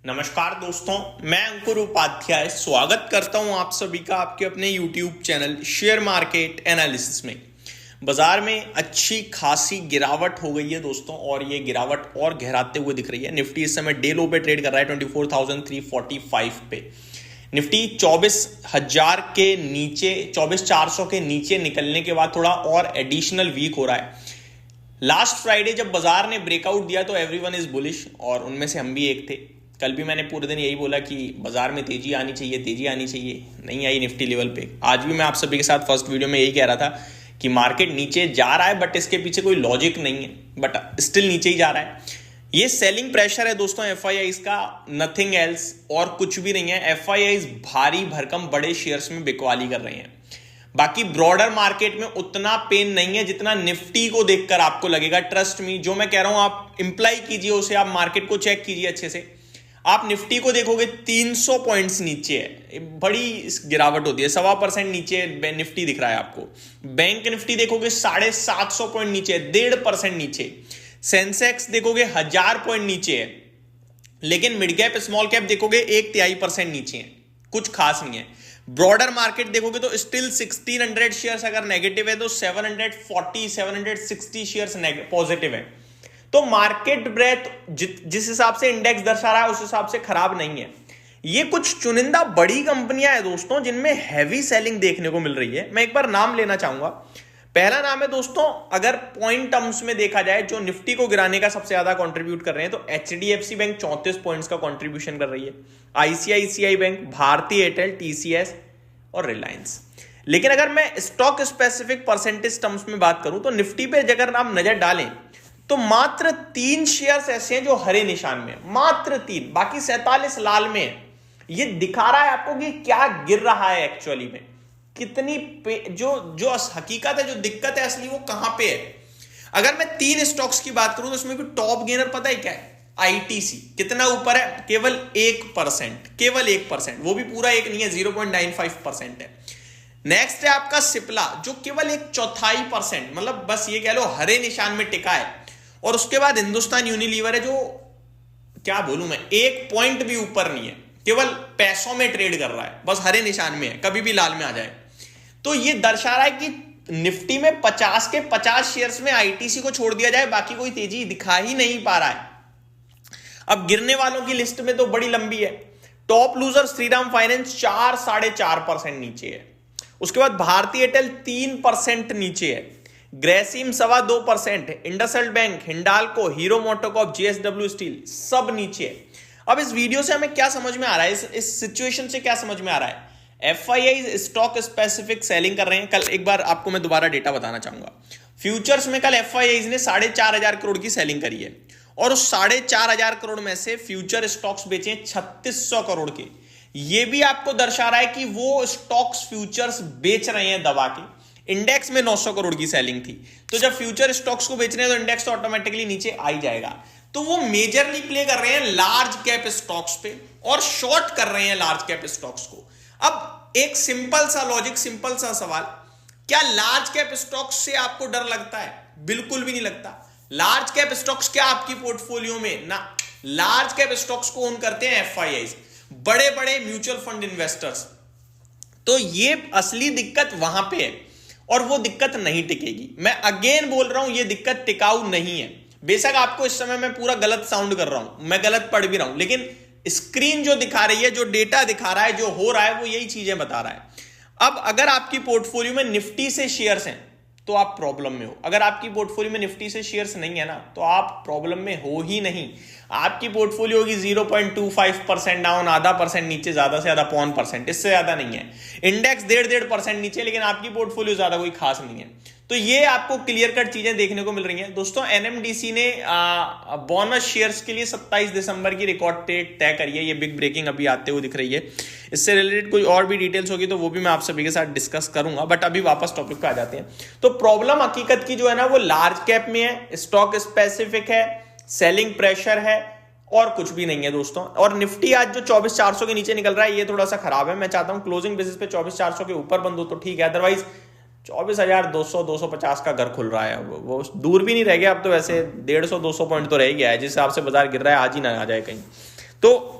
नमस्कार दोस्तों, मैं अंकुर उपाध्याय स्वागत करता हूं आप सभी का आपके अपने YouTube channel share market analysis में। बाजार में अच्छी खासी गिरावट हो गई है दोस्तों, और ये गिरावट और गहराते हुए दिख रही है। निफ्टी इस समय डे लो पे ट्रेड कर रहा है 24,345 पे। निफ्टी 24,000 के नीचे 24,400 के नीचे निकलने के बाद थोड़ा और एडिशनल वीक हो रहा है। लास्ट फ्राइडे जब बाजार ने ब्रेकआउट दिया तो एवरीवन इज बुलिश, और उनमें से हम भी एक थे। कल भी मैंने पूरे दिन यही बोला कि बाजार में तेजी आनी चाहिए, नहीं आई निफ्टी लेवल पे। आज भी मैं आप सभी के साथ फर्स्ट वीडियो में यही कह रहा था कि मार्केट नीचे जा रहा है, बट इसके पीछे कोई लॉजिक नहीं है, बट स्टिल नीचे ही जा रहा है। ये सेलिंग प्रेशर है दोस्तों एफआईआईज का, नथिंग एल्स, और कुछ भी नहीं है। एफआईआईज भारी भरकम बड़े शेयर्स में बिकवाली कर रहे हैं। बाकी ब्रॉडर मार्केट में उतना पेन नहीं है जितना निफ्टी को देखकर आपको लगेगा। ट्रस्ट मी, जो मैं कह रहा हूं आप इंप्लाई कीजिए उसे, आप मार्केट को चेक कीजिए अच्छे से। आप निफ्टी को देखोगे 300 पॉइंट्स नीचे है, बड़ी गिरावट होती है। 1.25% नीचे निफ्टी दिख रहा है आपको। बैंक निफ्टी देखोगे 750 पॉइंट नीचे है, 1.5% नीचे। सेंसेक्स देखोगे 1000 पॉइंट नीचे है, लेकिन मिड कैप स्मॉल कैप देखोगे 1/3% नीचे है, कुछ खास नहीं है। ब्रॉडर मार्केट देखोगे तो स्टिल 1600 शेयर्स अगर नेगेटिव है तो 740 760 शेयर्स पॉजिटिव है। तो मार्केट ब्रेथ जिस हिसाब से इंडेक्स दर्शा रहा है उस हिसाब से खराब नहीं है। ये कुछ चुनिंदा बड़ी कंपनियां हैं दोस्तों जिनमें हैवी सेलिंग देखने को मिल रही है। मैं एक बार नाम लेना चाहूंगा। पहला नाम है दोस्तों, अगर पॉइंट टर्म्स में देखा जाए, जो निफ्टी को गिराने का सबसे ज्यादा कंट्रीब्यूट कर रहे हैं, तो एचडीएफसी बैंक 34 पॉइंट्स का कंट्रीब्यूशन कर रही है, ICICI bank, Bharti Airtel, TCS और रिलायंस। लेकिन अगर मैं स्टॉक स्पेसिफिक परसेंटेज टर्म्स में बात करूं तो निफ्टी पे अगर आप नजर डालें तो मात्र 3 शेयर्स ऐसे हैं जो हरे निशान में, मात्र 3, बाकी 47 लाल में है। ये दिखा रहा है आपको कि क्या गिर रहा है एक्चुअली में, कितनी जो हकीकत है, जो दिक्कत है असली, वो कहां पे है। अगर मैं 3 स्टॉक्स की बात करूं तो उसमें भी टॉप गेनर पता है क्या है? आईटीसी। कितना ऊपर है? केवल 1%, केवल 1%, वो भी पूरा एक नहीं है, 0.95% है। नेक्स्ट है आपका सिप्ला, जो केवल 1/4%, मतलब बस ये कह लो हरे निशान में टिका है। और उसके बाद हिंदुस्तान यूनिलीवर है, जो क्या बोलूं मैं, 1 पॉइंट भी ऊपर नहीं है, केवल पैसों में ट्रेड कर रहा है, बस हरे निशान में है, कभी भी लाल में आ जाए। तो ये दर्शा रहा है कि निफ्टी में 50 के 50 शेयर्स में आईटीसी को छोड़ दिया जाए, बाकी कोई तेजी दिखा ही नहीं पा रहा है। अब गिरने वालों की लिस्ट में तो बड़ी लंबी है। टॉप लूजर श्रीराम फाइनेंस 4-4.5% नीचे है। उसके बाद भारती एयरटेल 3% नीचे है। Grasim 2.25%, IndusInd bank, Hindalco, hero MotoCorp, JSW steel सब नीचे है। अब इस वीडियो से हमें क्या समझ में आ रहा है, इस सिचुएशन से क्या समझ में आ रहा है? एफआईआई स्टॉक स्पेसिफिक सेलिंग कर रहे हैं। कल एक बार आपको मैं दोबारा डेटा बताना चाहूंगा। फ्यूचर्स में कल एफआईआई ने 4,500 करोड़ की सेलिंग करी है, और उस 4,500 करोड़ में से फ्यूचर स्टॉक्स बेचे 3600 करोड़ के। ये भी आपको दर्शा रहा है कि वो स्टॉक्स फ्यूचर्स बेच रहे हैं दबा के। इंडेक्स में 900 करोड़ की सेलिंग थी, तो जब फ्यूचर स्टॉक्स को बेच रहे हैं तो इंडेक्स तो ऑटोमेटिकली नीचे आ ही जाएगा। तो वो मेजरली प्ले कर रहे हैं लार्ज कैप स्टॉक्स पे, और शॉर्ट कर रहे हैं लार्ज कैप स्टॉक्स को। अब एक सिंपल सा लॉजिक, सिंपल सा सवाल, क्या लार्ज कैप स्टॉक्स से आपको डर लगता है? बिल्कुल भी नहीं लगता। लार्ज कैप स्टॉक्स क्या आपकी पोर्टफोलियो में ना, लार्ज कैप स्टॉक्स को ओन करते हैं एफआईआई, बड़े बड़े म्यूचुअल फंड इन्वेस्टर्स। तो ये असली दिक्कत वहां पे है, और वो दिक्कत नहीं टिकेगी। मैं अगेन बोल रहा हूं, ये दिक्कत टिकाऊ नहीं है। बेशक आपको इस समय मैं पूरा गलत साउंड कर रहा हूं, मैं गलत पढ़ भी रहा हूं, लेकिन स्क्रीन जो दिखा रही है, जो डेटा दिखा रहा है, जो हो रहा है, वो यही चीजें बता रहा है। अब अगर आपकी पोर्टफोलियो में निफ्टी से शेयर्स हैं तो आप प्रॉब्लम में हो। अगर आपकी पोर्टफोलियो में निफ्टी से शेयर्स नहीं है ना, तो आप प्रॉब्लम में हो ही नहीं। आपकी पोर्टफोलियो होगी 0.25% डाउन, 0.5% नीचे, ज्यादा से ज्यादा 0.5%, इससे ज्यादा नहीं है। इंडेक्स 1.5% नीचे, लेकिन आपकी पोर्टफोलियो ज्यादा कोई खास नहीं है। तो ये आपको क्लियर कट चीजें देखने को मिल रही हैं दोस्तों। एनएमडीसी ने बोनस शेयर्स के लिए 27 दिसंबर की रिकॉर्ड डेट तय करी है। ये बिग ब्रेकिंग अभी आते हुए दिख रही है। इससे रिलेटेड कोई और भी डिटेल्स होगी तो वो भी मैं आप सभी के साथ डिस्कस करूंगा, बट अभी वापस टॉपिक पे आ जाते हैं। तो प्रॉब्लम हकीकत की जो है ना, वो लार्ज कैप में है, स्टॉक स्पेसिफिक है, सेलिंग प्रेशर है, और कुछ भी नहीं है दोस्तों। और निफ्टी आज जो 24,400 के नीचे निकल रहा है, ये थोड़ा सा खराब है। मैं चाहता हूं क्लोजिंग बेसिस पे 24,400 के ऊपर बंद हो तो ठीक है, अदरवाइज 24,200-250 का घर खुल रहा है। वो दूर भी नहीं रह गया, अब तो वैसे 150-200 पॉइंट तो रह गया है। जिस हिसाब से बाजार गिर रहा है, आज ही ना आ जाए कहीं। तो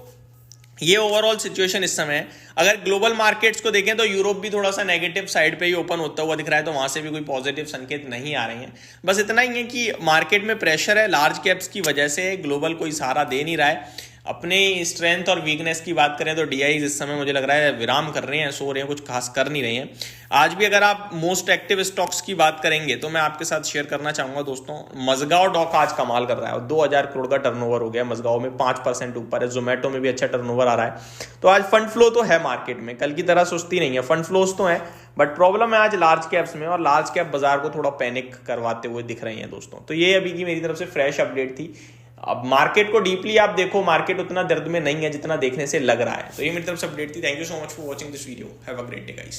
ये ओवरऑल सिचुएशन इस समय है। अगर ग्लोबल मार्केट्स को देखें तो यूरोप भी थोड़ा सा नेगेटिव साइड पे ही ओपन होता हुआ दिख रहा है, तो वहां से भी कोई पॉजिटिव संकेत नहीं आ रहे हैं। बस इतना ही है कि मार्केट में प्रेशर है लार्ज कैप्स की वजह से, ग्लोबल कोई सहारा दे नहीं रहा है। अपने स्ट्रेंथ और वीकनेस की बात करें तो डीआईज इस समय मुझे लग रहा है विराम कर रहे हैं, सो रहे हैं, कुछ खास कर नहीं रहे हैं। आज भी अगर आप मोस्ट एक्टिव स्टॉक्स की बात करेंगे तो मैं आपके साथ शेयर करना चाहूंगा दोस्तों, मजगांव डॉक आज कमाल कर रहा है और 2000 करोड़ का टर्नओवर हो गया। मजगांव में 5% ऊपर है, जोमेटो में भी अच्छा टर्नओवर आ रहा है। तो आज फंड फ्लो तो है मार्केट में, कल की तरह सुस्ती नहीं है, फंड फ्लोज तो है, बट प्रॉब्लम है आज लार्ज कैप्स में, और लार्ज कैप बाजार को थोड़ा पैनिक करवाते हुए दिख रहे हैं दोस्तों। तो ये अभी की मेरी तरफ से फ्रेश अपडेट थी। अब मार्केट को डीपली आप देखो, मार्केट उतना दर्द में नहीं है जितना देखने से लग रहा है। तो ये मेरी तरफ से अपडेट थी। Thank you so much for watching this video. Have a great day guys.